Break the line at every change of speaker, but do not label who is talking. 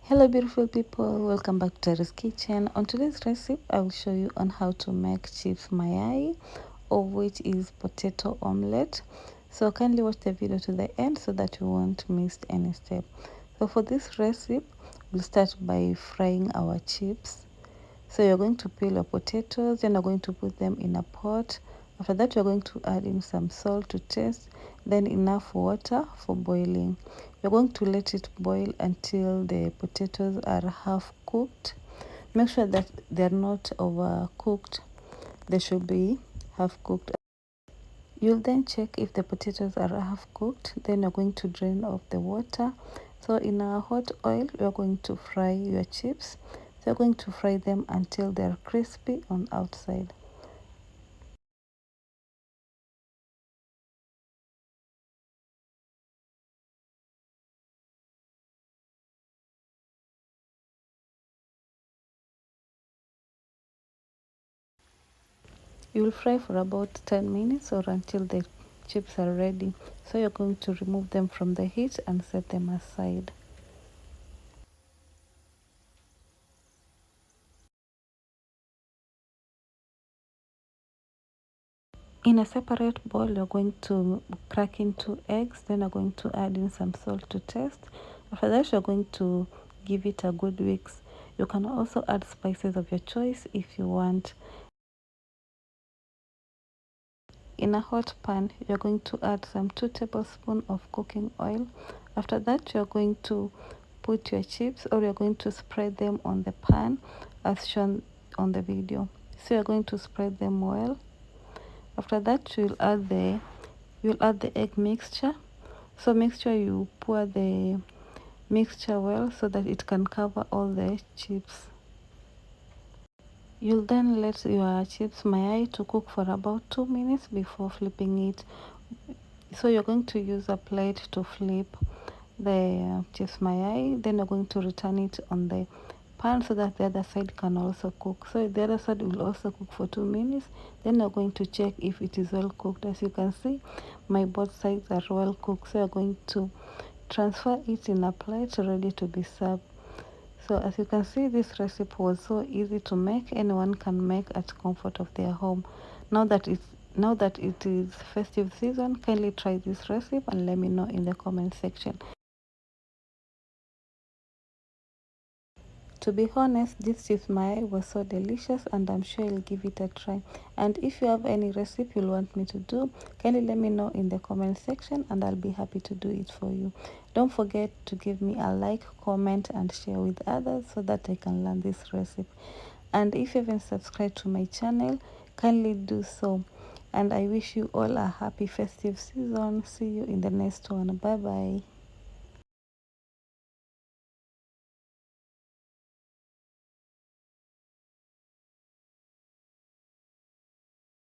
Hello beautiful people, welcome back to Terry's Kitchen. On today's recipe I will show you on how to make chips mayai, of which is potato omelette. So kindly watch the video to the end so that you won't miss any step. So for this recipe we'll start by frying our chips. So you're going to peel your potatoes, then you're going to put them in a pot. After that, you're going to add in some salt to taste, then enough water for boiling. You're going to let it boil until the potatoes are half cooked. Make sure that they're not overcooked. They should be half cooked. You'll then check if the potatoes are half cooked. Then you're going to drain off the water. So in a hot oil, you're going to fry your chips. So you're going to fry them until they're crispy on outside. You'll fry for about 10 minutes or until the chips are ready. So you're going to remove them from the heat and set them aside. In a separate bowl, you're going to crack in 2 eggs. Then you're going to add in some salt to taste. After that, you're going to give it a good mix. You can also add spices of your choice if you want. In a hot pan, you're going to add some 2 tablespoons of cooking oil. After that, you're going to put your chips, or you're going to spread them on the pan as shown on the video. So you're going to spread them well. After that, you'll add the egg mixture. So make sure you pour the mixture well so that it can cover all the chips. You'll then let your chips mayai to cook for about 2 minutes before flipping it. So you're going to use a plate to flip the chips mayai. Then you're going to return it on the pan so that the other side can also cook. So the other side will also cook for 2 minutes. Then you're going to check if it is well cooked. As you can see, my both sides are well cooked. So you're going to transfer it in a plate ready to be served. So as you can see, this recipe was so easy to make. Anyone can make at comfort of their home. Now that it is festive season, kindly try this recipe and let me know in the comment section. To be honest, this chips mayai was so delicious and I'm sure you'll give it a try. And if you have any recipe you'll want me to do, kindly let me know in the comment section and I'll be happy to do it for you. Don't forget to give me a like, comment and share with others so that I can learn this recipe. And if you haven't subscribed to my channel, kindly do so. And I wish you all a happy festive season. See you in the next one. Bye bye.